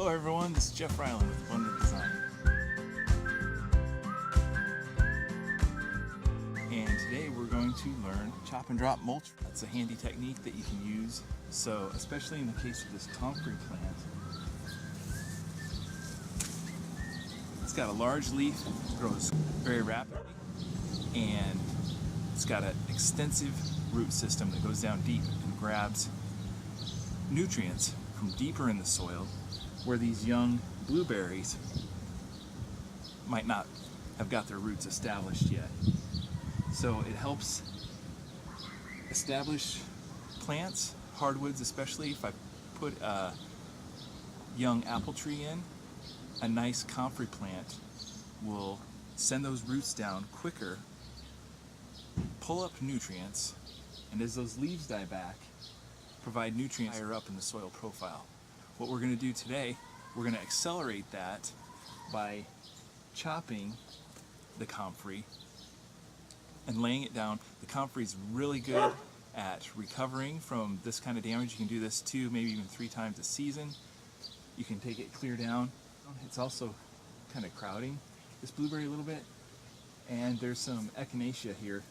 Hello everyone, this is Jeff Ryland with Abundant Design. And today we're going to learn chop and drop mulch. That's a handy technique that you can use. So especially in the case of this Comfrey plant, it's got a large leaf, grows very rapidly, and it's got an extensive root system that goes down deep and grabs nutrients from deeper in the soil where these young blueberries might not have got their roots established yet. So it helps establish plants, hardwoods especially. If I put a young apple tree in, a nice comfrey plant will send those roots down quicker, pull up nutrients, and as those leaves die back, provide nutrients higher up in the soil profile. What we're going to do today, we're going to accelerate that by chopping the comfrey and laying it down. The comfrey is really good at recovering from this kind of damage. You can do this 2, maybe even 3 times a season. You can take it clear down. It's also kind of crowding this blueberry a little bit. And there's some echinacea here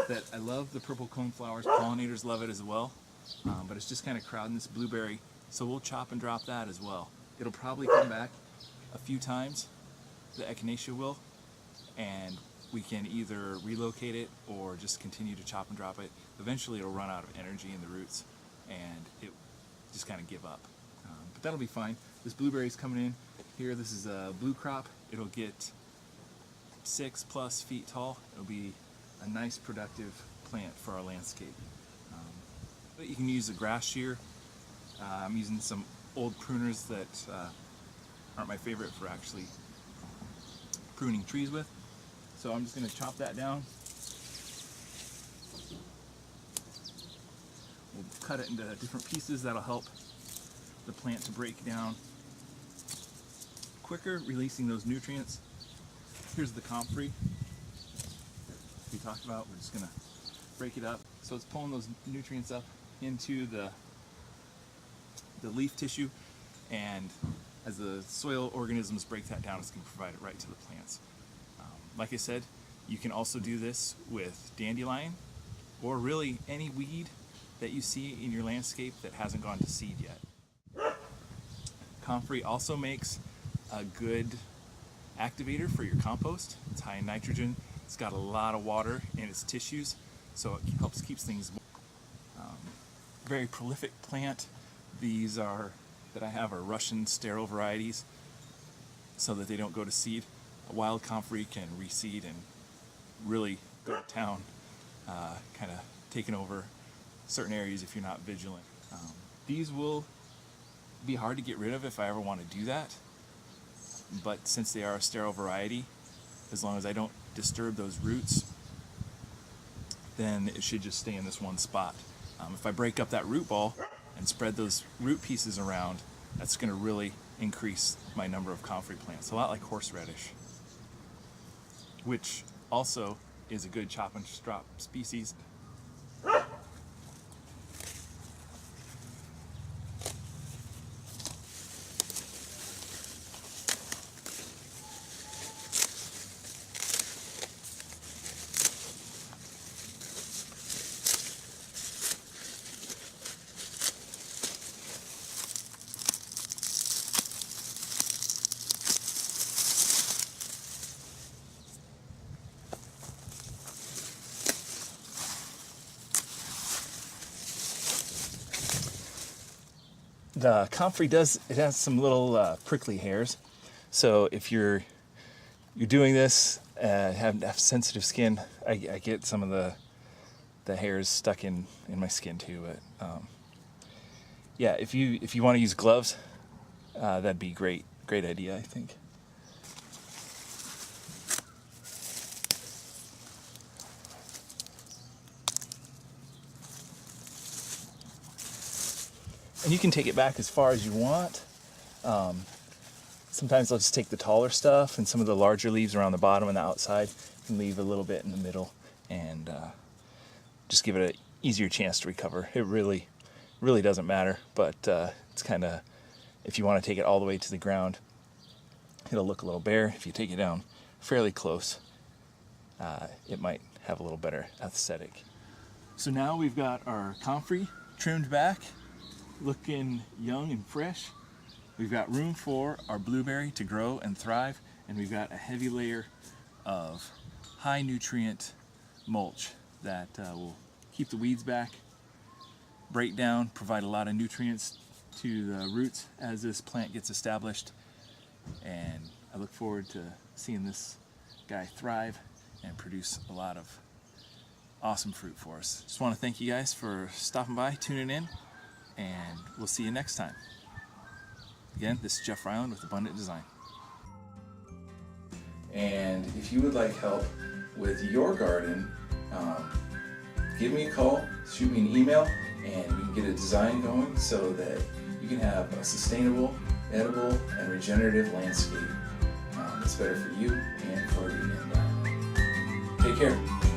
that I love. The purple cone flowers, pollinators love it as well. But it's just kind of crowding this blueberry. So we'll chop and drop that as well. It'll probably come back a few times, the echinacea will, and we can either relocate it or just continue to chop and drop it. Eventually it'll run out of energy in the roots and it just kind of give up. But that'll be fine. This blueberry's coming in here. This is a blue crop. It'll get 6+ feet tall. It'll be a nice productive plant for our landscape. But you can use a grass shear. I'm using some old pruners that aren't my favorite for actually pruning trees with. So I'm just going to chop that down. We'll cut it into different pieces. That'll help the plant to break down quicker, releasing those nutrients. Here's the comfrey we talked about. We're just going to break it up. So it's pulling those nutrients up into the leaf tissue, and as the soil organisms break that down, it's going to provide it right to the plants. Like I said, you can also do this with dandelion or really any weed that you see in your landscape that hasn't gone to seed yet. Comfrey also makes a good activator for your compost. It's high in nitrogen. It's got a lot of water in its tissues, so it helps keep things very prolific plant. These that I have are Russian sterile varieties so that they don't go to seed. A wild comfrey can reseed and really go to town, kind of taking over certain areas if you're not vigilant. These will be hard to get rid of if I ever want to do that, but since they are a sterile variety, as long as I don't disturb those roots, then it should just stay in this one spot. If I break up that root ball and spread those root pieces around, that's going to really increase my number of comfrey plants. A lot like horseradish, which also is a good chop and drop species. The comfrey has some little prickly hairs, so if you're doing this, have sensitive skin, I get some of the hairs stuck in my skin too. But yeah, if you want to use gloves, that'd be great idea, I think. And you can take it back as far as you want. Sometimes I'll just take the taller stuff and some of the larger leaves around the bottom and the outside and leave a little bit in the middle and just give it an easier chance to recover. It really doesn't matter, but it's kind of If you want to take it all the way to the ground, it'll look a little bare. If you take it down fairly close, it might have a little better aesthetic. So now we've got our comfrey trimmed back, looking young and fresh. We've got room for our blueberry to grow and thrive, and we've got a heavy layer of high nutrient mulch that will keep the weeds back, break down, provide a lot of nutrients to the roots as this plant gets established. And I look forward to seeing this guy thrive and produce a lot of awesome fruit for us. Just want to thank you guys for stopping by, tuning in, and we'll see you next time. Again, this is Jeff Ryland with Abundant Design. And if you would like help with your garden, give me a call, shoot me an email, and we can get a design going so that you can have a sustainable, edible, and regenerative landscape that's better for you and for the environment. Take care.